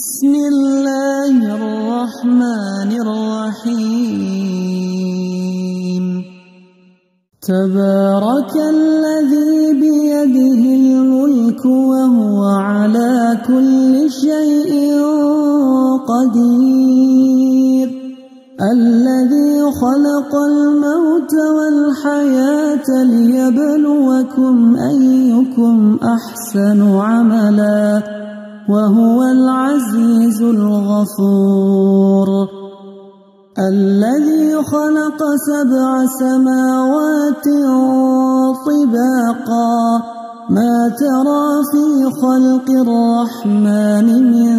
بسم الله الرحمن الرحيم تبارك الذي بيده الملك وهو على كل شيء قدير الذي خلق الموت والحياة ليبلوكم أيكم أحسن عملا وهو العزيز الغفور الذي خلق 7 سماوات طباقا ما ترى في خلق الرحمن من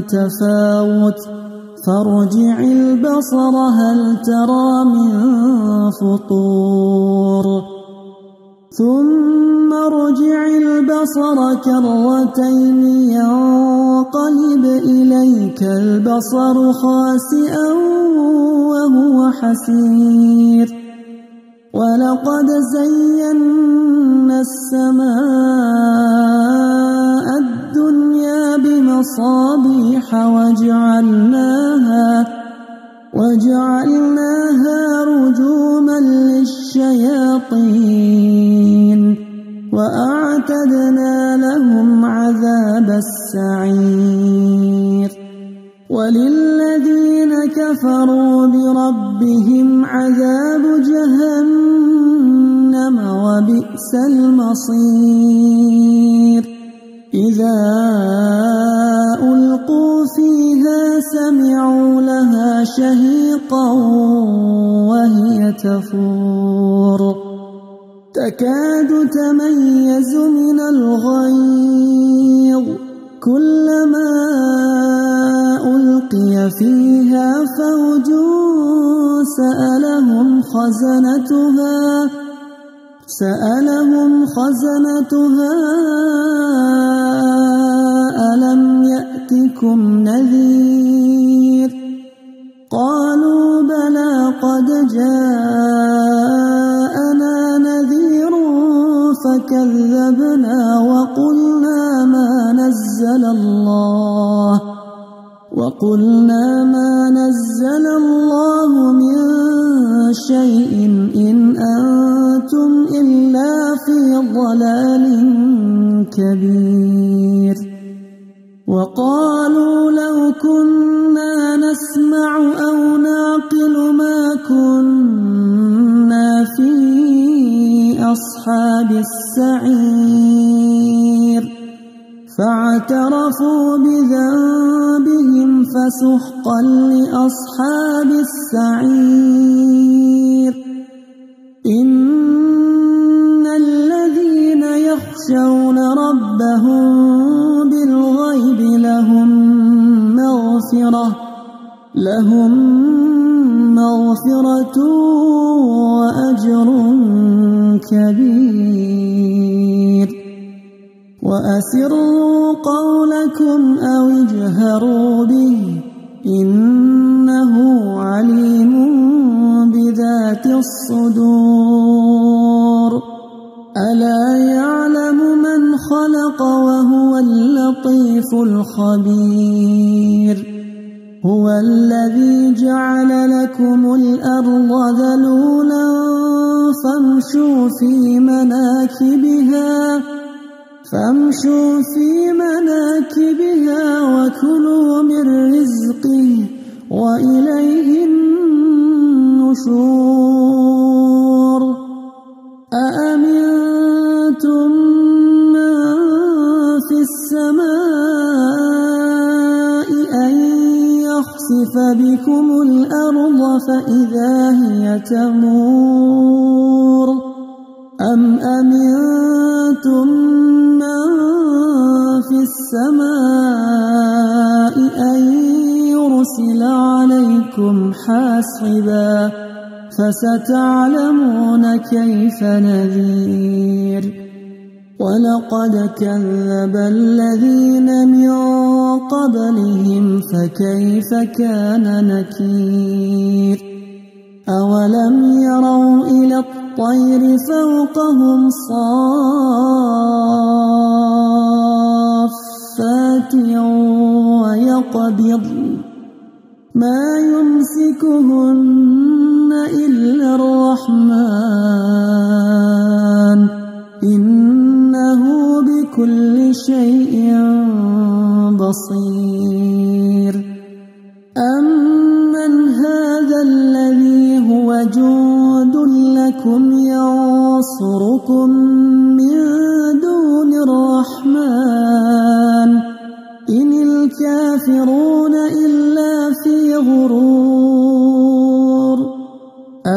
تفاوت فارجع البصر هل ترى من فطور ثم ارجع البصر كرتين ينقلب إليك البصر خاسئا وهو حسير ولقد زينا السماء الدنيا بمصابيح وجعلناها رجوما للشياطين وأعتدنا لهم عذاب السعير وللذين كفروا بربهم عذاب جهنم وبئس المصير إذا ألقوا فيها سمعوا لها شهيقا وهي تفور تكاد تميز من الغيظ كلما ألقي فيها فوج سألهم خزنتها ألم يأتكم نذير قالوا بلى قد جاءنا نذير فكذبنا وقلنا ما نزل الله من شيء إن أنتم إلا في ضلال كبير وقالوا لو كنا نسمع أو نعقل ما كنا في أصحاب السعير فاعترفوا بذنبهم فسحقا لأصحاب السعير إن الذين يخشون ربهم بالغيب لهم مغفرة وأجر كبير وأسروا قولكم أو اجهروا به إنه عليم بذات الصدور ألا يعلم من خلق وهو اللطيف الخبير هو الذي جعل لكم الأرض ذلولا فامشوا في مناكبها وكلوا من رزقه وإليه النشور أأمنتم من في السماء أن يخسف بكم الأرض فإذا هي تمور أم أمنتم من في السماء أن يرسل عليكم حاصبا فستعلمون كيف نذير ولقد كذب الذين من قبلهم فكيف كان نكير أولم يروا إلى الطير فوقهم صافات ويقبض ما يمسكهن إلا الرحمن إنه بكل شيء بصير أمن هذا الذي هو جند لكم ينصركم من دون الرحمن إن الكافرون إلا في غرور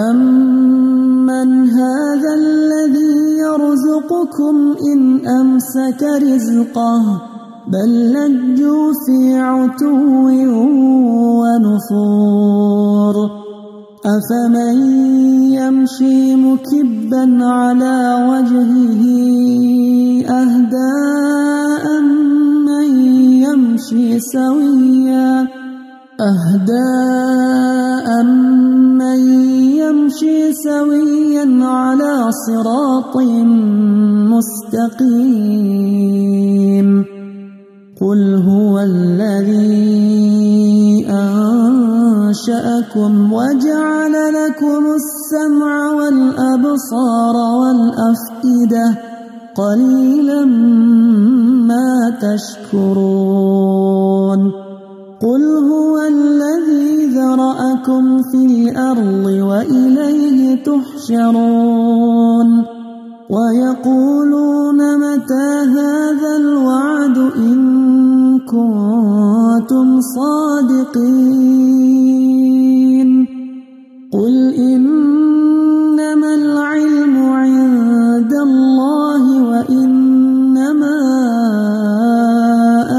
أمن هذا الذي يرزقكم إن أمسك رزقه بل لجوا في عتو ونفور أفمن يمشي مكبا على وجهه أهدى أمن يمشي سويا على صراط مستقيم قل هو الذي أنشأكم وجعل لكم السمع والأبصار والأفئدة قليلا ما تشكرون قل هو الذي ذرأكم في الأرض وإليه تحشرون ويقولون متى هذا الوعد إن كنتم صادقين قل إنما العلم عند الله وإنما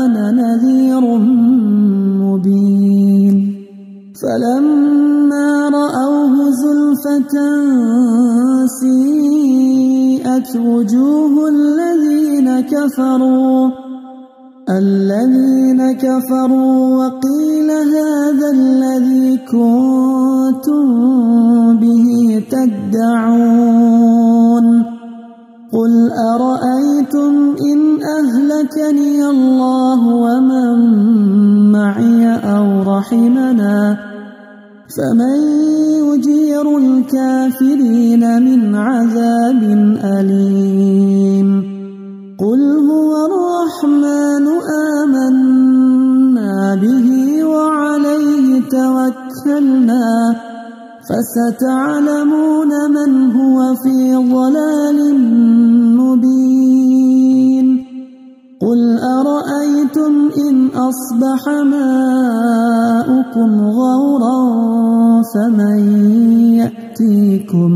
أنا نذير مبين فلما رأوه زلفة سيئت وجوه الذين كفروا وقيل هذا الذي كنتم به تدعون قل أرأيتم إن أهلكني الله ومن معي أو رحمنا فمن يجير الكافرين من عذاب أليم قل هو الرحمن آمنا به وعليه توكلنا فستعلمون من هو في ضلال مبين قل أرأيتم إن أصبح ماؤكم غورا فمن يأتيكم